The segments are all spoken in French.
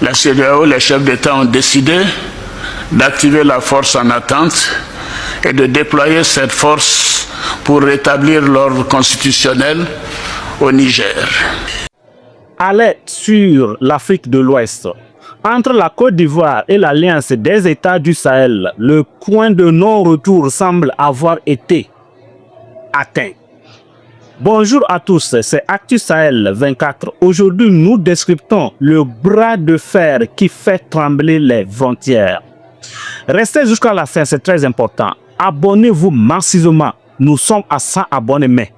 La CEDEAO, les chefs d'État ont décidé d'activer la force en attente et de déployer cette force pour rétablir l'ordre constitutionnel au Niger. Alerte sur l'Afrique de l'Ouest. Entre la Côte d'Ivoire et l'Alliance des États du Sahel, le point de non-retour semble avoir été atteint. Bonjour à tous, c'est Actu Sahel 24. Aujourd'hui, nous décryptons le bras de fer qui fait trembler les frontières. Restez jusqu'à la fin, c'est très important. Abonnez-vous massivement. Nous sommes à 100 abonnés, mais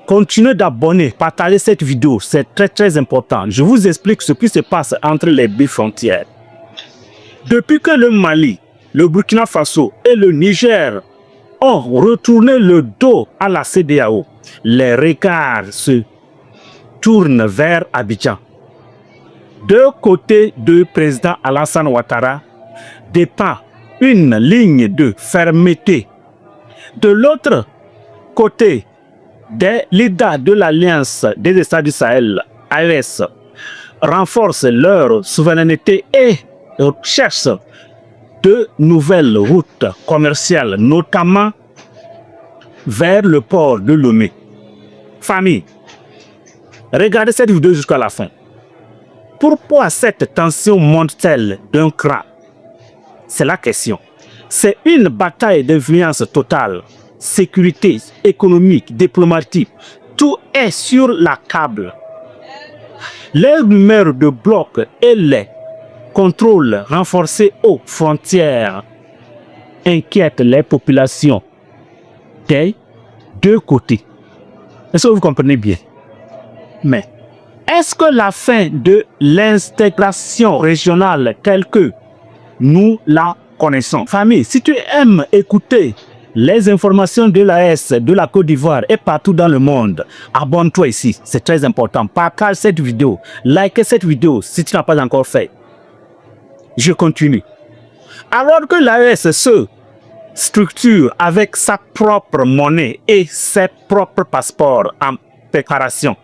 continuez d'abonner, partagez cette vidéo, c'est très important. Je vous explique ce qui se passe entre les deux frontières. Depuis que le Mali, le Burkina Faso et le Niger ont retourné le dos à la CEDEAO, les regards se tournent vers Abidjan. De côté du président Alassane Ouattara dépend une ligne de fermeté. De l'autre côté, des leaders de l'Alliance des États du Sahel, AES, renforcent leur souveraineté et cherchent de nouvelles routes commerciales, notamment vers le port de Lomé. Famille, regardez cette vidéo jusqu'à la fin. Pourquoi cette tension monte-t-elle d'un cran? C'est la question. C'est une bataille d'influence totale. Sécurité, économique, diplomatique, tout est sur la table. Les rumeurs de blocs et les contrôles renforcés aux frontières inquiètent les populations des deux côtés. Est-ce que vous comprenez bien? Mais est-ce que la fin de l'intégration régionale telle que nous la connaissons? Famille, si tu aimes écouter les informations de l'AES, de la Côte d'Ivoire et partout dans le monde, abonne-toi ici, c'est très important. Partage cette vidéo, like cette vidéo si tu n'as pas encore fait. Je continue. Alors que l'AES se structure avec sa propre monnaie et ses propres passeports en préparation,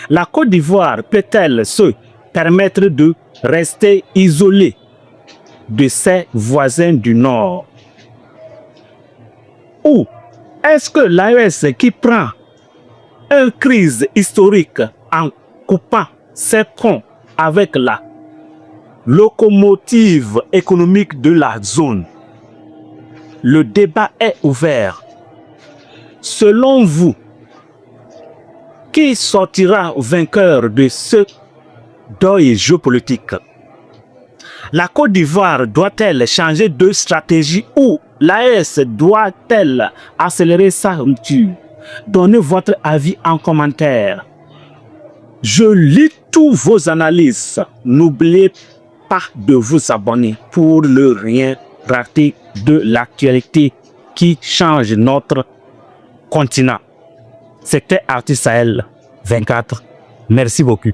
la Côte d'Ivoire peut-elle se permettre de rester isolée de ses voisins du Nord? Ou est-ce que l'AES qui prend une crise historique en coupant ses ponts avec la locomotive économique de la zone? Le débat est ouvert. Selon vous, qui sortira vainqueur de ce deuil géopolitique? La Côte d'Ivoire doit-elle changer de stratégie ou l'AES doit-elle accélérer sa rupture? Donnez votre avis en commentaire. Je lis tous vos analyses. N'oubliez pas de vous abonner pour ne rien rater de l'actualité qui change notre continent. C'était Actu Sahel 24. Merci beaucoup.